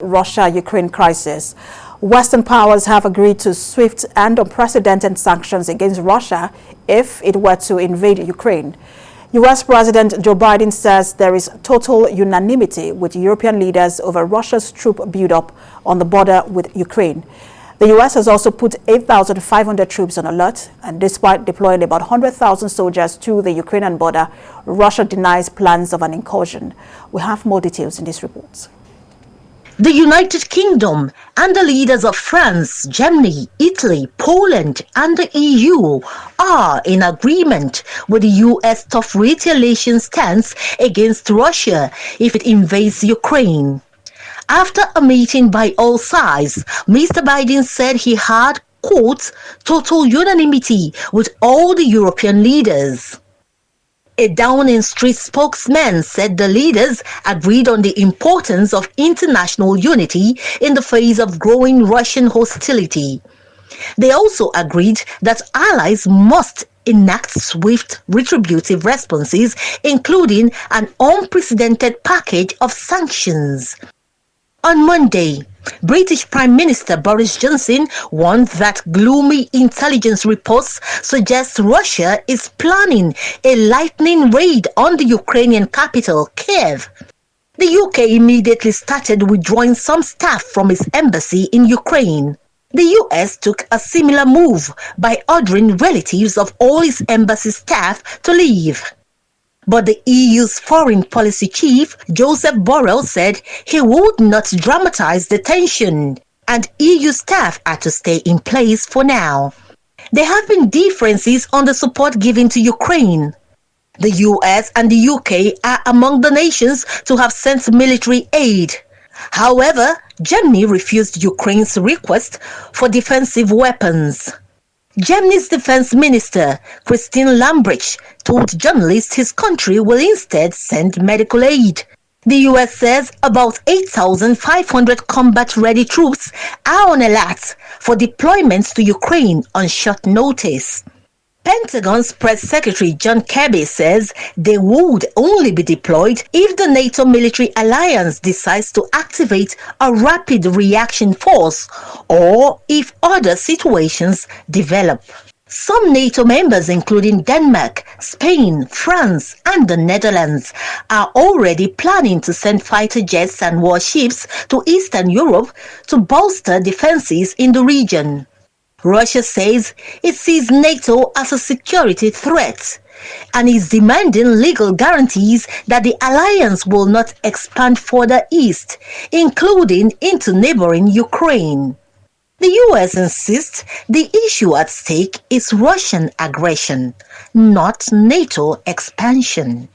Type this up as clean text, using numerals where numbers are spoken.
Russia-Ukraine crisis. Western powers have agreed to swift and unprecedented sanctions against Russia if it were to invade Ukraine. U.S. President Joe Biden says there is total unanimity with European leaders over Russia's troop buildup on the border with Ukraine. The U.S. has also put 8,500 troops on alert, and despite deploying about 100,000 soldiers to the Ukrainian border, Russia denies plans of an incursion. We have more details in this report. The United Kingdom and the leaders of France, Germany, Italy, Poland and the EU are in agreement with the US tough retaliation stance against Russia if it invades Ukraine. After a meeting by all sides, Mr. Biden said he had, quote, total unanimity with all the European leaders. A Downing Street spokesman said the leaders agreed on the importance of international unity in the face of growing Russian hostility. They also agreed that allies must enact swift retributive responses, including an unprecedented package of sanctions. On Monday, British Prime Minister Boris Johnson warned that gloomy intelligence reports suggest Russia is planning a lightning raid on the Ukrainian capital, Kiev. The UK immediately started withdrawing some staff from its embassy in Ukraine. The US took a similar move by ordering relatives of all its embassy staff to leave. But the EU's foreign policy chief, Joseph Borrell, said he would not dramatize the tension, and EU staff are to stay in place for now. There have been differences on the support given to Ukraine. The US and the UK are among the nations to have sent military aid. However, Germany refused Ukraine's request for defensive weapons. Germany's defense minister, Christine Lambrecht, told journalists his country will instead send medical aid. The US says about 8,500 combat-ready troops are on alert for deployments to Ukraine on short notice. Pentagon's press secretary John Kirby says they would only be deployed if the NATO military alliance decides to activate a rapid reaction force or if other situations develop. Some NATO members, including Denmark, Spain, France, and the Netherlands, are already planning to send fighter jets and warships to Eastern Europe to bolster defenses in the region. Russia says it sees NATO as a security threat and is demanding legal guarantees that the alliance will not expand further east, including into neighboring Ukraine. The US insists the issue at stake is Russian aggression, not NATO expansion.